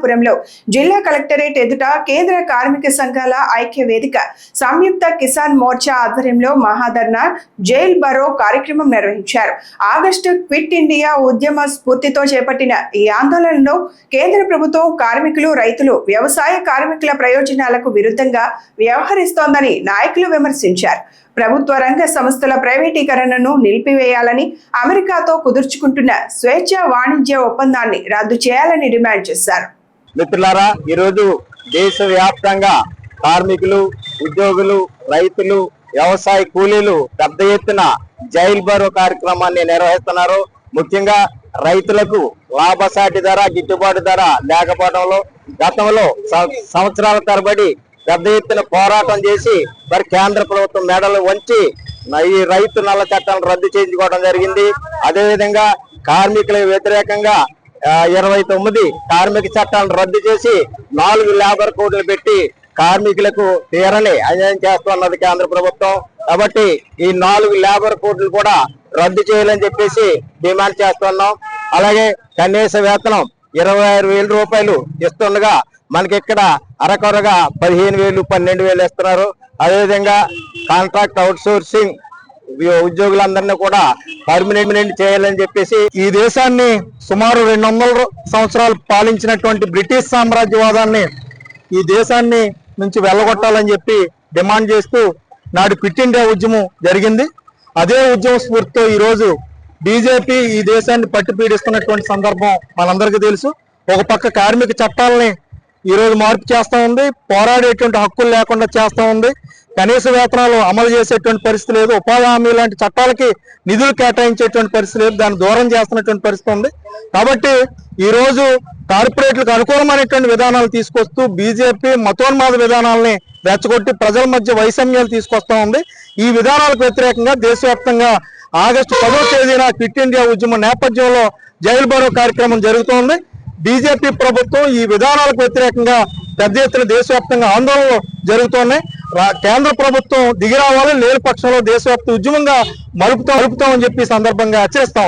అమలాపురంలో జిల్లా కలెక్టరేట్ ఎదుట కేంద్ర కార్మిక సంఘాల ఐక్య వేదిక సంయుక్త కిసాన్ మోర్చా ఆధ్వర్యంలో మహాధర్నా జైల్ బరో కార్యక్రమం నిర్వహించారు. ఆగస్టు క్విట్ ఇండియా ఉద్యమ స్ఫూర్తితో చేపట్టిన ఈ ఆందోళనలో కేంద్ర ప్రభుత్వం కార్మికులు, రైతులు, వ్యవసాయ కార్మికుల ప్రయోజనాలకు విరుద్ధంగా వ్యవహరిస్తోందని నాయకులు విమర్శించారు. ప్రభుత్వ రంగ సంస్థల ప్రైవేటీకరణను నిలిపివేయాలని, అమెరికాతో కుదుర్చుకుంటున్న స్వేచ్ఛ వాణిజ్య ఒప్పందాన్ని రద్దు చేయాలని డిమాండ్ చేశారు. మిత్రులారా, ఈరోజు దేశవ్యాప్తంగా కార్మికులు, ఉద్యోగులు, రైతులు, వ్యవసాయ కూలీలు పెద్ద ఎత్తున జైల్ బరో కార్యక్రమాన్ని నిర్వహిస్తున్నారు. ముఖ్యంగా రైతులకు లాభసాటి ధర, గిట్టుబాటు ధర లేకపోవడంలో గతంలో సంవత్సరాల తరబడి పెద్ద ఎత్తున పోరాటం చేసి మరి కేంద్ర ప్రభుత్వం మెడలు వంచి ఈ రైతు నల్ల చట్టాలను రద్దు చేయించుకోవడం జరిగింది. అదేవిధంగా కార్మికులకు వ్యతిరేకంగా 29 కార్మిక చట్టాలను రద్దు చేసి 4 లేబర్ కోడ్లు పెట్టి కార్మికులకు తీరని అన్యాయం చేస్తున్నది కేంద్ర ప్రభుత్వం. కాబట్టి ఈ 4 లేబర్ కోడ్లు కూడా రద్దు చేయాలని చెప్పేసి డిమాండ్ చేస్తున్నాం. అలాగే కనీస వేతనం 26,000 రూపాయలు ఇస్తుండగా మనకి ఇక్కడ అరకొరగా 15,000, 12,000 ఇస్తున్నారు. అదేవిధంగా కాంట్రాక్ట్ అవుట్ సోర్సింగ్ ఉద్యోగులందరినీ కూడా పర్మనెంట్ చేయాలని చెప్పేసి ఈ దేశాన్ని సుమారు 200 సంవత్సరాలు పాలించినటువంటి బ్రిటిష్ సామ్రాజ్యవాదాన్ని ఈ దేశాన్ని నుంచి వెళ్ళగొట్టాలని చెప్పి డిమాండ్ చేస్తూ నాడు క్విట్ ఇండియా ఉద్యమం జరిగింది. అదే ఉద్యమ స్ఫూర్తితో ఈరోజు బీజేపీ ఈ దేశాన్ని పట్టి పీడిస్తున్నటువంటి సందర్భం మనందరికీ తెలుసు. ఒక పక్క కార్మిక చట్టాలని ఈరోజు మార్పు చేస్తూ ఉంది, పోరాడేటువంటి హక్కులు లేకుండా చేస్తూ ఉంది, కనీస వేతనాలు అమలు చేసేటువంటి పరిస్థితి లేదు, ఉపాధి హామీ లాంటి చట్టాలకి నిధులు కేటాయించేటువంటి పరిస్థితి లేదు, దాన్ని దూరం చేస్తున్నటువంటి పరిస్థితి ఉంది. కాబట్టి ఈరోజు కార్పొరేట్లకు అనుకూలమైనటువంటి విధానాలు తీసుకొస్తూ బీజేపీ మతోన్మాద విధానాలని రెచ్చగొట్టి ప్రజల మధ్య వైషమ్యాలు తీసుకొస్తా ఉంది. ఈ విధానాలకు వ్యతిరేకంగా దేశవ్యాప్తంగా ఆగస్టు 10వ తేదీన క్విట్ ఇండియా ఉద్యమం నేపథ్యంలో జైల్ బరో కార్యక్రమం జరుగుతోంది. బీజేపీ ప్రభుత్వం ఈ విధానాలకు వ్యతిరేకంగా పెద్ద ఎత్తున దేశవ్యాప్తంగా ఆందోళనలు జరుగుతున్నాయి. కేంద్ర ప్రభుత్వం దిగిరావాలి, లేని పక్షంలో దేశవ్యాప్త ఉద్యమంగా మలుపుతామని చెప్పి సందర్భంగా హెచ్చరిస్తా ఉంది.